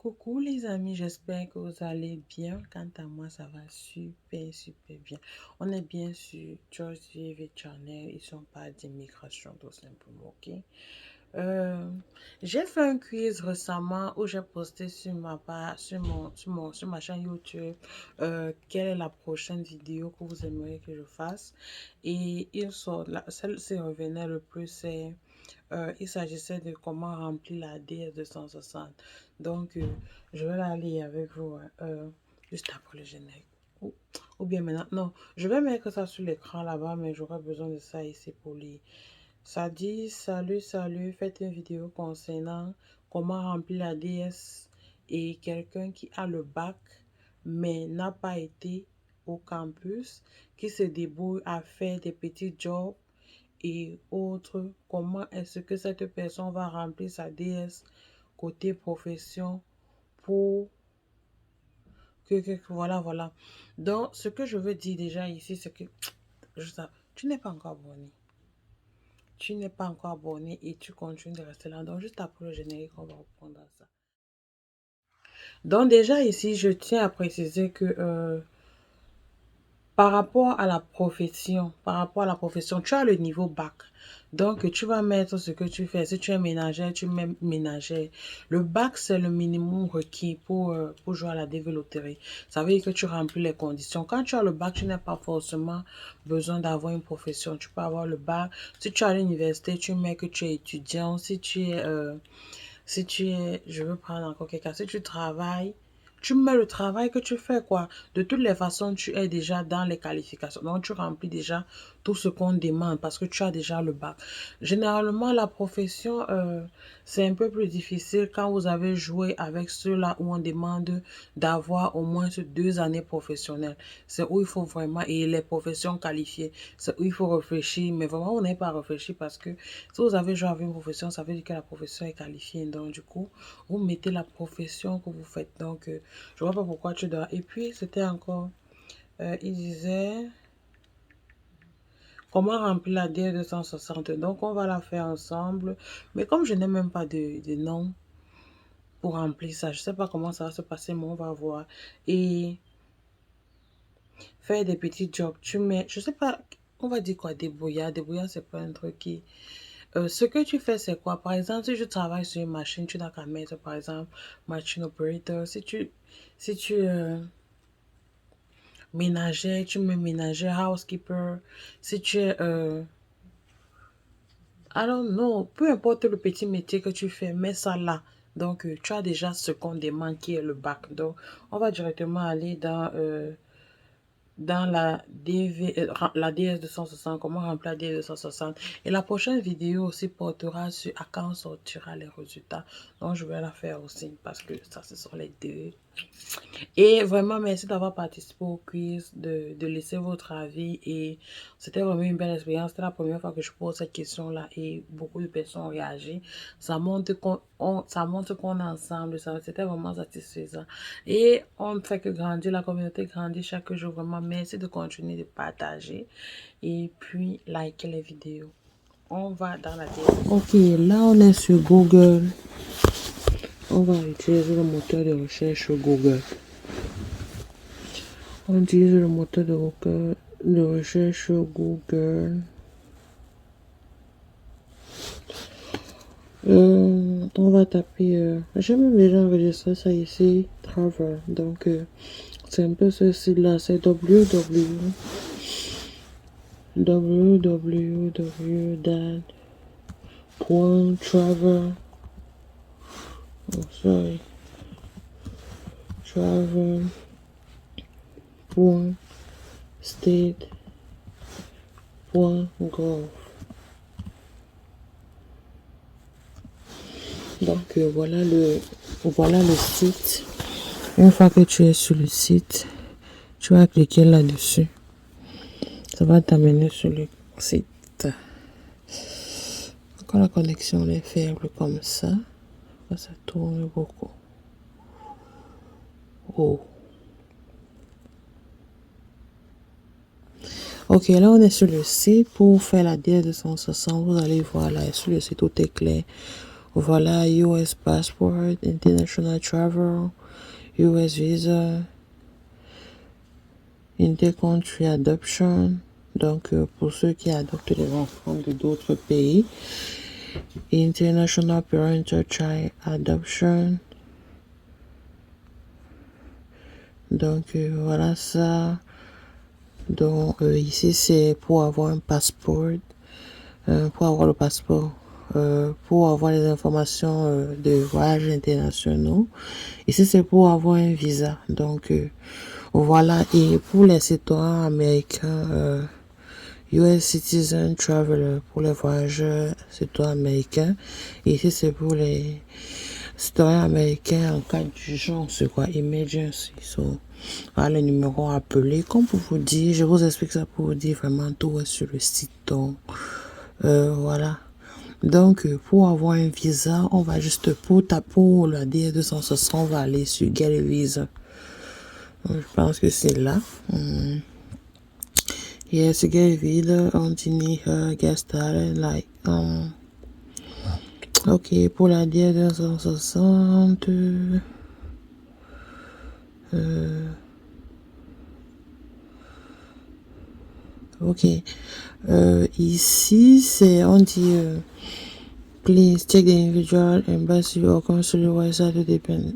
Coucou les amis, j'espère que vous allez bien. Quant à moi, ça va super bien. On est bien sur George et Channel, ils sont pas d'immigration tout simplement, ok? Euh, j'ai fait un quiz récemment où j'ai posté sur ma page, sur ma chaîne YouTube, quelle est la prochaine vidéo que vous aimeriez que je fasse. Et celle qui revenait le plus, il s'agissait de comment remplir la DS260. Donc, je vais la lire avec vous hein, juste après le générique. Ou, ou bien maintenant, non, je vais mettre ça sur l'écran là-bas, mais j'aurai besoin de ça ici pour lire. Ça dit, salut, faites une vidéo concernant comment remplir la DS et quelqu'un qui a le bac, mais n'a pas été au campus, qui se débrouille à faire des petits jobs et autres, comment est-ce que cette personne va remplir sa DS côté profession pour voilà. Donc, ce que je veux dire déjà ici, c'est que tu n'es pas encore abonné. Tu n'es pas encore abonné et tu continues de rester là. Donc, juste après le générique, on va reprendre à ça. Donc, déjà ici, je tiens à préciser que par rapport à la profession, tu as le niveau bac. Donc, tu vas mettre ce que tu fais. Si tu es ménagère, tu mets ménagère. Le bac, c'est le minimum requis pour jouer à la développerie. Ça veut dire que tu remplis les conditions. Quand tu as le bac, tu n'as pas forcément besoin d'avoir une profession. Tu peux avoir le bac. Si tu es à l'université, tu mets que tu es étudiant. Je veux prendre encore quelqu'un, si tu travailles, tu mets le travail que tu fais, quoi. De toutes les façons, tu es déjà dans les qualifications. Donc, tu remplis déjà tout ce qu'on demande parce que tu as déjà le bac. Généralement, la profession, c'est un peu plus difficile quand vous avez joué avec ceux-là où on demande d'avoir au moins 2 années professionnelles. C'est où il faut vraiment, et les professions qualifiées, c'est où il faut réfléchir. Mais vraiment, on n'est pas réfléchi parce que si vous avez joué avec une profession, ça veut dire que la profession est qualifiée. Donc, du coup, vous mettez la profession que vous faites. Donc, je vois pas pourquoi tu dois. Et puis, c'était encore, il disait, comment remplir la D260. Donc, on va la faire ensemble. Mais comme je n'ai même pas de nom pour remplir ça, je sais pas comment ça va se passer, mais on va voir. Et faire des petits jobs. Tu mets, je sais pas, on va dire quoi, débrouillard. Débrouillard, c'est pas un truc qui... ce que tu fais, c'est quoi? Par exemple, si je travaille sur une machine, tu n'as qu'à mettre, par exemple, machine operator. Si tu ménager, tu mets ménager, housekeeper. Si tu es, I don't know, peu importe le petit métier que tu fais, mets ça là. Donc, tu as déjà ce qu'on demande qui est le bac. Donc, on va directement aller dans la DS260, comment remplir la DS260. Et la prochaine vidéo aussi portera sur à quand on sortira les résultats. Donc, je vais la faire aussi parce que ça, ce sont les deux. Et vraiment, merci d'avoir participé au quiz, de laisser votre avis. Et c'était vraiment une belle expérience. C'était la première fois que je pose cette question-là et beaucoup de personnes ont réagi. Ça montre qu'on est ensemble. C'était vraiment satisfaisant. Et on ne fait que grandir, la communauté grandit chaque jour. Vraiment, merci de continuer de partager et puis liker les vidéos. On va dans la télé. Ok, là on est sur Google. On va utiliser le moteur de recherche sur Google. On utilise le moteur de recherche sur Google. On va taper. J'ai même déjà enregistré ça ici, Travel. Donc, c'est un peu ce site-là. C'est www.travel. Oh, sorry. Travel.state.gov. Donc voilà le site. Une fois que tu es sur le site, tu vas cliquer là-dessus. Ça va t'amener sur le site. Quand la connexion est faible comme ça tourne beaucoup. Oh. Ok, là on est sur le site. Pour faire la DS260, vous allez voir là sur le site, tout est clair. Voilà, US passport, international travel, US visa, intercountry adoption. Donc, pour ceux qui adoptent les enfants de d'autres pays, international parental child adoption. Donc, voilà ça. Donc, ici, c'est pour avoir un passeport, pour avoir le passeport, pour avoir les informations de voyages internationaux. Ici, c'est pour avoir un visa. Donc, voilà. Et pour les citoyens américains, US Citizen Traveler, pour les voyageurs citoyens américains. Et ici, c'est pour les citoyens américains en cas d'urgence, c'est quoi, emergency. So, voilà le numéro à appeler. Comme pour vous dire, je vous explique ça pour vous dire vraiment tout est sur le site. Donc, voilà. Donc, pour avoir un visa, on va juste pour la DR260, on va aller sur Get a Visa. Donc, je pense que c'est là. Yes, to get a visa, you need get started. Like, ok, pour la DR260. Ok. Ici, c'est, on dit, please check the individual embassy or consular website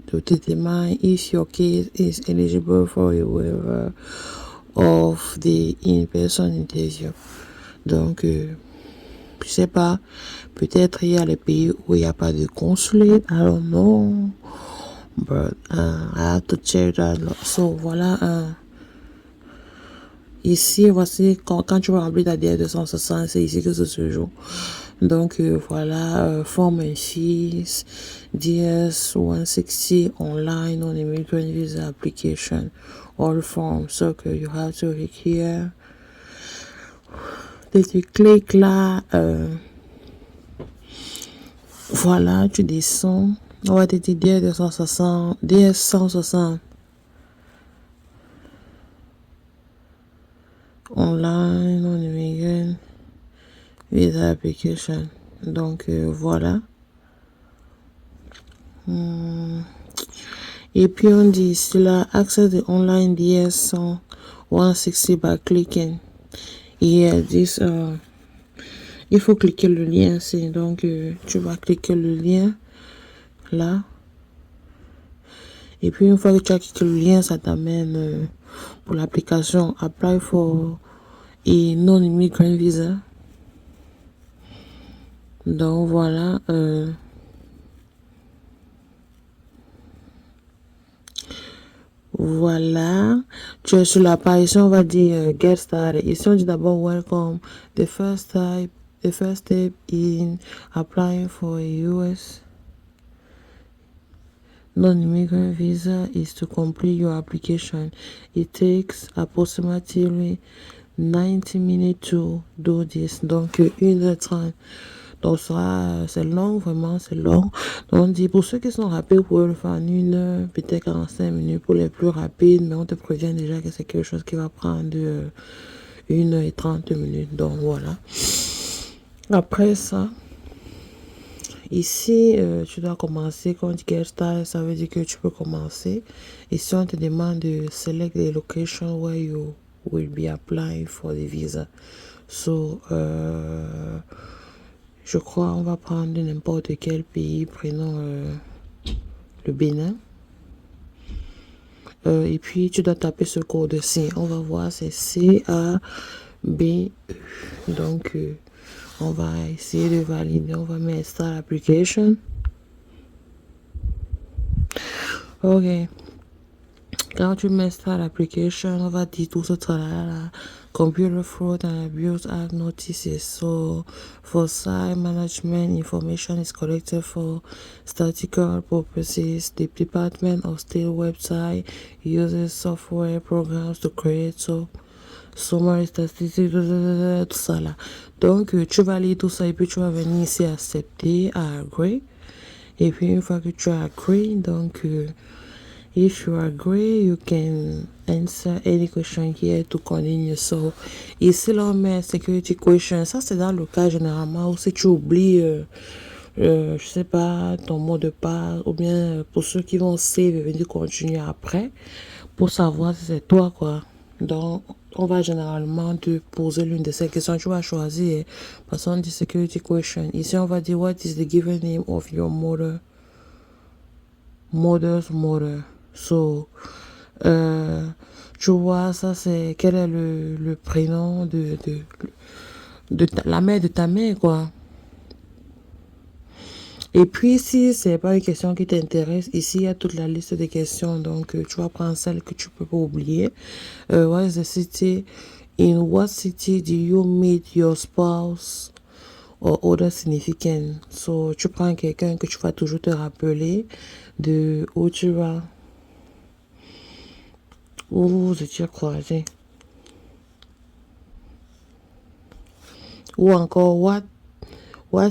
to determine if your case is eligible for a waiver of the in-person interview. Donc, je sais pas, peut-être il y a les pays où il n'y a pas de consulate, I don't know, but I have to check that. So, voilà, ici, voici, quand tu vas remplir ta DR260, c'est ici que ça se joue. Donc, voilà, form and fees, DS-160 online on immigrant visa application, all forms. So, you have to click here. Et tu cliques là, voilà, tu descends. On va te dire DS-160, DS-160. Online on immigrant visa application. Donc, voilà. Et puis on dit ici là, access the online DS 160 by clicking. Et this, il faut cliquer le lien, c'est donc tu vas cliquer le lien là. Et puis une fois que tu as cliqué le lien, ça t'amène pour l'application Apply for a non-immigrant visa. Donc voilà. Voilà, tu es sur la page, ici on va dire get started. Ici on dit d'abord welcome. The first step in applying for a US non-immigrant visa is to complete your application. It takes approximately 90 minutes to do this. Donc 1h30. Donc ça, c'est long, vraiment, c'est long. Donc on dit, pour ceux qui sont rapides, vous pouvez le faire en 1 heure, peut-être 45 minutes pour les plus rapides, mais on te prévient déjà que c'est quelque chose qui va prendre 1h30. Donc voilà. Après ça, ici, tu dois commencer. Quand tu get started, ça veut dire que tu peux commencer. Ici, on te demande de select the location where you will be applying for the visa. So, je crois on va prendre n'importe quel pays. Prenons le Bénin. Et puis, tu dois taper ce code-ci. On va voir, c'est CABE. Donc, on va essayer de valider. On va mettre Start Application. Ok. Quand tu mets Start Application, on va dire tout ce travail-là. Computer Fraud and Abuse Act notices. So, for site management, information is collected for statistical purposes. The Department of State website uses software programs to create summary statistics, tout ça là. Donc, tu vas lire tout ça et puis tu vas venir ici accepter, à agree. Et puis, une fois que tu as agree, donc, if you agree, you can answer any question here to continue. So, ici, là, on met security question. Ça, c'est dans le cas généralement où si tu oublies je sais pas, ton mot de passe, ou bien pour ceux qui vont save et venir continuer après, pour savoir si c'est toi, quoi. Donc, on va généralement te poser l'une de ces questions. Tu vas choisir, parce qu'on dit security question. Ici, on va dire, what is the given name of your mother's mother? So, tu vois, ça c'est, quel est le prénom de la mère de ta mère, quoi. Et puis, si c'est pas une question qui t'intéresse, ici, il y a toute la liste des questions. Donc, tu vas prendre celle que tu peux pas oublier. What is the city? In what city do you meet your spouse or other significant? So, tu prends quelqu'un que tu vas toujours te rappeler de où tu vas, où vous vous étiez croisés. Ou encore, what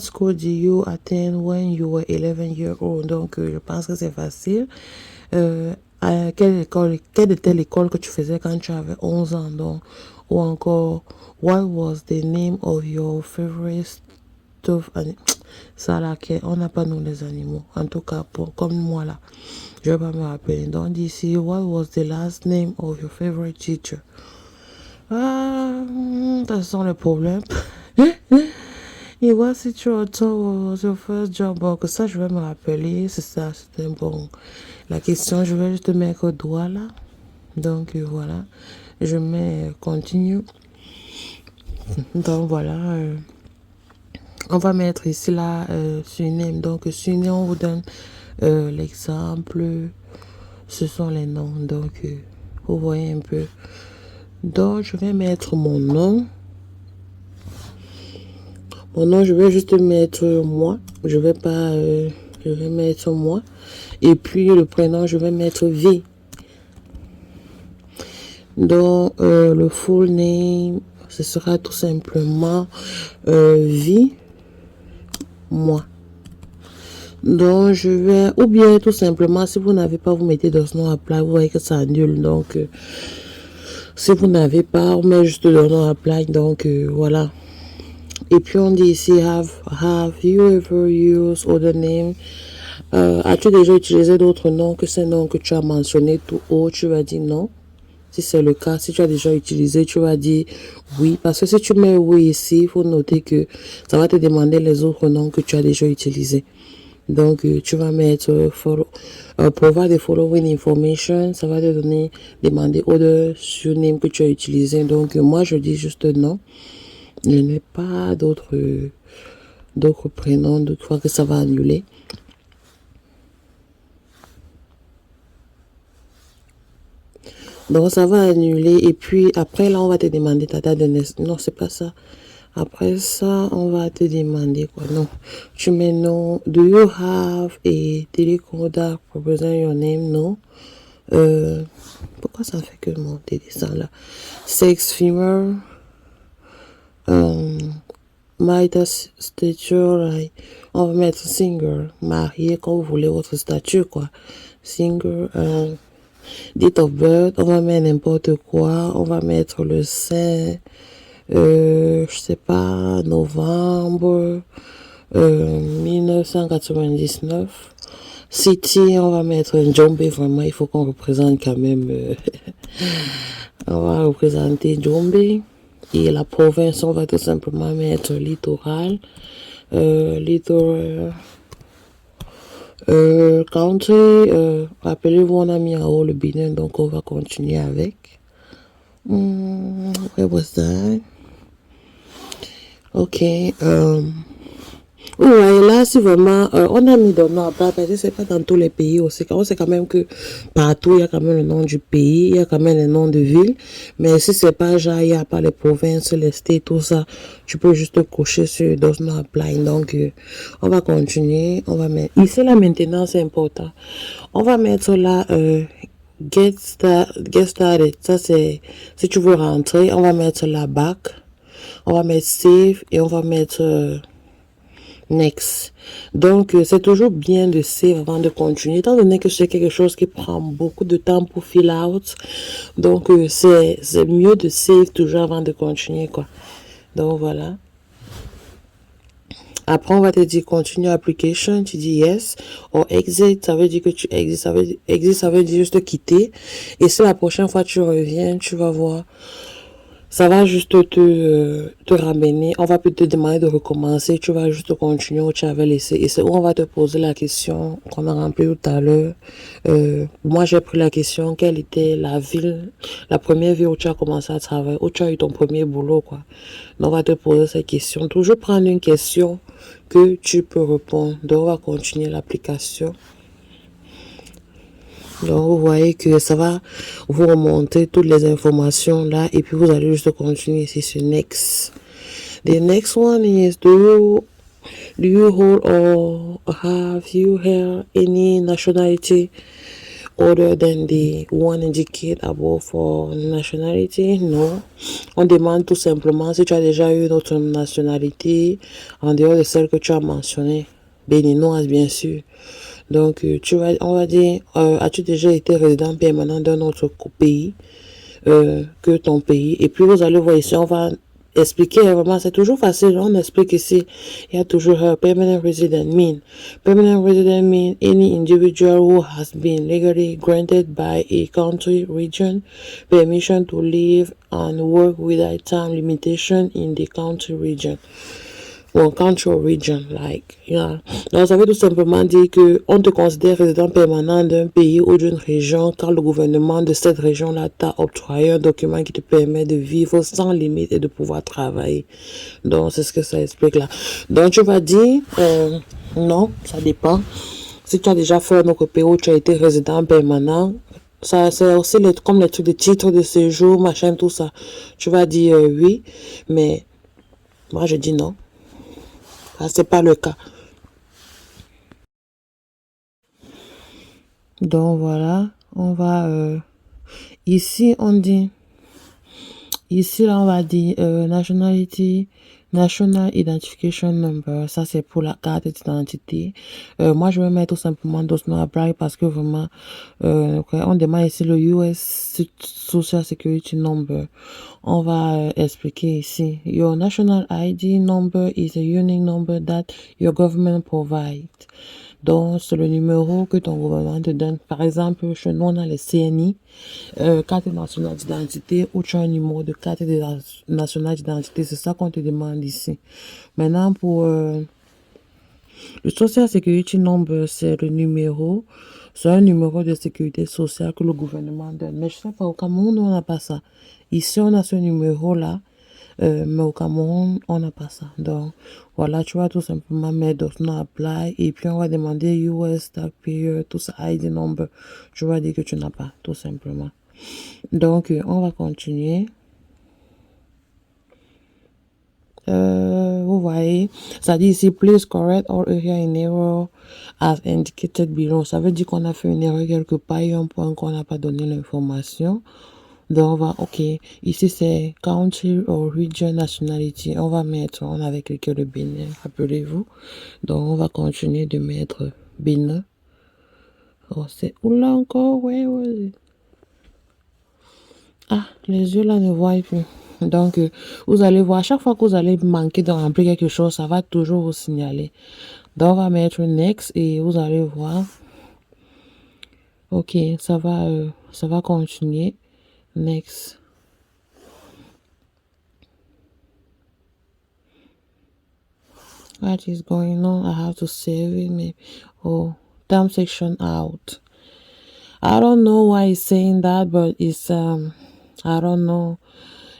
school did you attend when you were 11 years old? Donc, je pense que c'est facile. À quelle était l'école que tu faisais quand tu avais 11 ans? Donc, ou encore, what was the name of your favorite stuffed animal? Ça là, on n'a pas nous les animaux. En tout cas, comme moi là, je vais pas me rappeler. Donc, d'ici, what was the last name of your favorite teacher? Ah, ça sont les problèmes. Et what situation was your first job? Bon, que ça, je vais me rappeler. C'est ça, c'était bon. La question, je vais juste mettre au doigt là. Donc, voilà. Je mets continue. Donc, voilà. On va mettre ici là, surnom. Donc, surnom, on vous donne l'exemple. Ce sont les noms. Donc, vous voyez un peu. Donc, je vais mettre mon nom. Mon nom, je vais juste mettre moi. Je vais pas... je vais mettre moi. Et puis, le prénom, je vais mettre V. Donc, le full name, ce sera tout simplement V. Moi. Donc, je vais... Ou bien, tout simplement, si vous n'avez pas, vous mettez dans ce nom à plat. Vous voyez que ça annule. Donc, si vous n'avez pas, on met juste le nom à plat. Donc, voilà. Et puis on dit ici, have you ever used other name? As-tu déjà utilisé d'autres noms que ces noms que tu as mentionnés tout haut? Tu vas dire non. Si c'est le cas, si tu as déjà utilisé, tu vas dire oui. Parce que si tu mets oui ici, il faut noter que ça va te demander les autres noms que tu as déjà utilisés. Donc, tu vas mettre provide the following information. Ça va te demander other surnames que tu as utilisé. Donc, moi, je dis juste non. Je n'ai pas d'autres prénoms, donc je crois que ça va annuler. Donc ça va annuler et puis après là on va te demander ta date de naissance. Non, c'est pas ça. Après ça, on va te demander quoi? Non. Tu mets non. Do you have a telecontact represent your name? Non. Pourquoi ça fait que mon dessin là? Sex female. My stature, like, on va mettre single, marié, quand vous voulez votre statut, quoi. Single, date of birth, on va mettre n'importe quoi, on va mettre le 5, je sais pas, novembre, 1999. City, on va mettre Djombe, vraiment, il faut qu'on représente quand même, on va représenter Djombe. Et la province, on va tout simplement mettre littoral, littoral, country, rappelez-vous, on a mis en haut le Bénin, donc on va continuer avec. Where was that? Ok, ouais, là, si vraiment, on a mis dans nom à plat, parce que c'est pas dans tous les pays aussi. On sait quand même que partout, il y a quand même le nom du pays, il y a quand même le nom de ville. Mais si c'est pas genre, il y a pas les provinces, les states, tout ça, tu peux juste cocher sur dans nom à plat. Donc, on va continuer. On va mettre, ici, là, maintenant, c'est important. On va mettre là, get started. Ça, c'est, si tu veux rentrer, on va mettre là, back. On va mettre save et on va mettre, next. Donc, c'est toujours bien de save avant de continuer, étant donné que c'est quelque chose qui prend beaucoup de temps pour fill out. Donc, c'est mieux de save toujours avant de continuer, quoi. Donc, voilà. Après, on va te dire continue application, tu dis yes. Ou exit, ça veut dire que tu exit, ça veut dire juste quitter. Et si la prochaine fois tu reviens, tu vas voir, ça va juste te ramener. On va peut-être te demander de recommencer. Tu vas juste continuer où tu avais laissé. Et c'est où on va te poser la question qu'on a remplie tout à l'heure. Moi, j'ai pris la question, quelle était la ville, la première ville où tu as commencé à travailler, où tu as eu ton premier boulot, quoi. Donc, on va te poser cette question. Toujours prendre une question que tu peux répondre. Donc, on va continuer l'application. Donc, vous voyez que ça va vous remonter toutes les informations là. Et puis, vous allez juste continuer ici sur Next. The next one is, do you hold or have you held any nationality other than the one indicated above for nationality? Non. On demande tout simplement si tu as déjà eu une autre nationalité en dehors de celle que tu as mentionnée. Béninoise, bien sûr. Donc, on va dire, as-tu déjà été résident permanent d'un autre pays que ton pays? Et puis, vous allez voir ici, on va expliquer vraiment, c'est toujours facile, on explique ici, il y a toujours permanent resident mean. Permanent resident mean any individual who has been legally granted by a country region permission to live and work without time limitation in the country region. Ou country region, like, yeah. Donc, ça veut tout simplement dire que on te considère résident permanent d'un pays ou d'une région quand le gouvernement de cette région-là t'a octroyé un document qui te permet de vivre sans limite et de pouvoir travailler. Donc, c'est ce que ça explique là. Donc, tu vas dire, non, ça dépend. Si tu as déjà fait un autre pays où tu as été résident permanent, ça, c'est aussi comme les trucs de titre de séjour, machin, tout ça. Tu vas dire oui, mais moi, je dis non. C'est pas le cas. Donc voilà, on va ici on dit ici là on va dire nationality, national identification number, ça c'est pour la carte d'identité. Moi je vais mettre tout simplement does not apply parce que vraiment on demande ici le US Social Security number. On va expliquer ici. Your national ID number is a unique number that your government provides. Donc, c'est le numéro que ton gouvernement te donne. Par exemple, chez nous, on a les CNI, carte nationale d'identité, ou tu as un numéro de carte nationale d'identité. C'est ça qu'on te demande ici. Maintenant, pour le Social Security Number, c'est le numéro. C'est un numéro de sécurité sociale que le gouvernement donne. Mais je sais pas, au Cameroun, on n'a pas ça. Ici, on a ce numéro-là. Mais au Cameroun, on n'a pas ça. Donc, voilà, tu vas tout simplement mettre does not apply. Et puis, on va demander US, tag period, tout ça, ID number. Tu vas dire que tu n'as pas, tout simplement. Donc, on va continuer. Vous voyez, ça dit ici, please correct all area in error as indicated below. Ça veut dire qu'on a fait une erreur quelque part, il y a un point qu'on n'a pas donné l'information. Donc, on va, ok, ici c'est country or region nationality. On va mettre, on avait cliqué le Bénin, rappelez-vous. Donc, on va continuer de mettre Bénin. Oh, c'est où là encore? Ouais, ouais. Ah, les yeux là ne voient plus. Donc, vous allez voir, à chaque fois que vous allez manquer de remplir quelque chose, ça va toujours vous signaler. Donc, on va mettre next et vous allez voir. Ok, ça va continuer. Next. What is going on? I have to save it. Maybe. Oh, term section out. I don't know why it's saying that, but it's I don't know.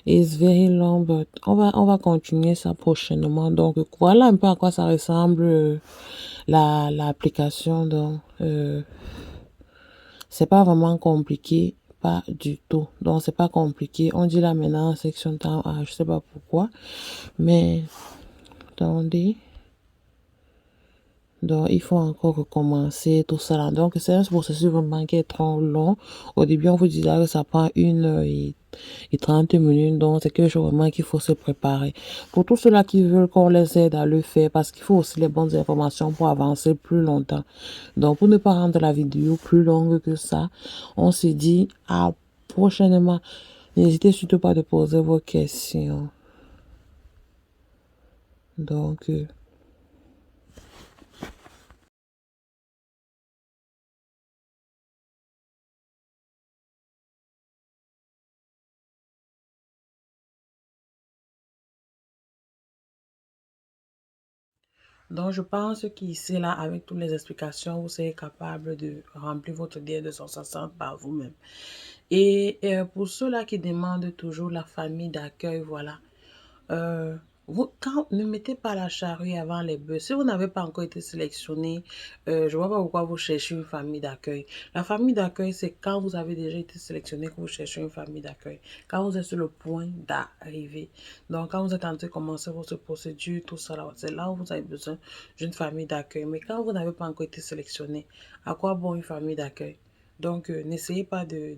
It's very long, but on va continuer ça prochainement. Donc voilà un peu à quoi ça ressemble l'application. Donc c'est pas vraiment compliqué, pas du tout. Donc c'est pas compliqué. On dit là maintenant section temps, je sais pas pourquoi, mais attendez. Donc, il faut encore recommencer tout ça là. Donc, c'est un processus vraiment qui est trop long. Au début, on vous disait que ça prend 1 h 30 minutes. Donc, c'est quelque chose vraiment qu'il faut se préparer. Pour tous ceux-là qui veulent qu'on les aide à le faire, parce qu'il faut aussi les bonnes informations pour avancer plus longtemps. Donc, pour ne pas rendre la vidéo plus longue que ça, on s'est dit à prochainement. N'hésitez surtout pas de poser vos questions. Donc, Donc, je pense qu'ici, là, avec toutes les explications, vous serez capable de remplir votre DL 260 par vous-même. Et pour ceux-là qui demandent toujours la famille d'accueil, voilà. Euh, ne mettez pas la charrue avant les bœufs. Si vous n'avez pas encore été sélectionné, je ne vois pas pourquoi vous cherchez une famille d'accueil. La famille d'accueil, c'est quand vous avez déjà été sélectionné que vous cherchez une famille d'accueil. Quand vous êtes sur le point d'arriver. Donc, quand vous êtes en train de commencer votre procédure, tout ça, c'est là où vous avez besoin d'une famille d'accueil. Mais quand vous n'avez pas encore été sélectionné, à quoi bon une famille d'accueil? Donc, n'essayez pas de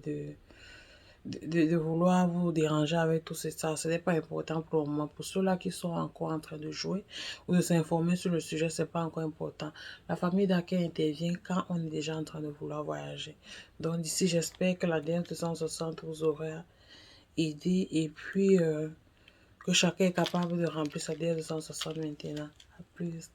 vouloir vous déranger avec tout ça. Ce n'est pas important pour le moment. Pour ceux-là qui sont encore en train de jouer ou de s'informer sur le sujet, ce n'est pas encore important. La famille d'accueil intervient quand on est déjà en train de vouloir voyager. Donc d'ici, j'espère que la DM 260 vous aura aidé et puis que chacun est capable de remplir sa DM 260 maintenant. À plus.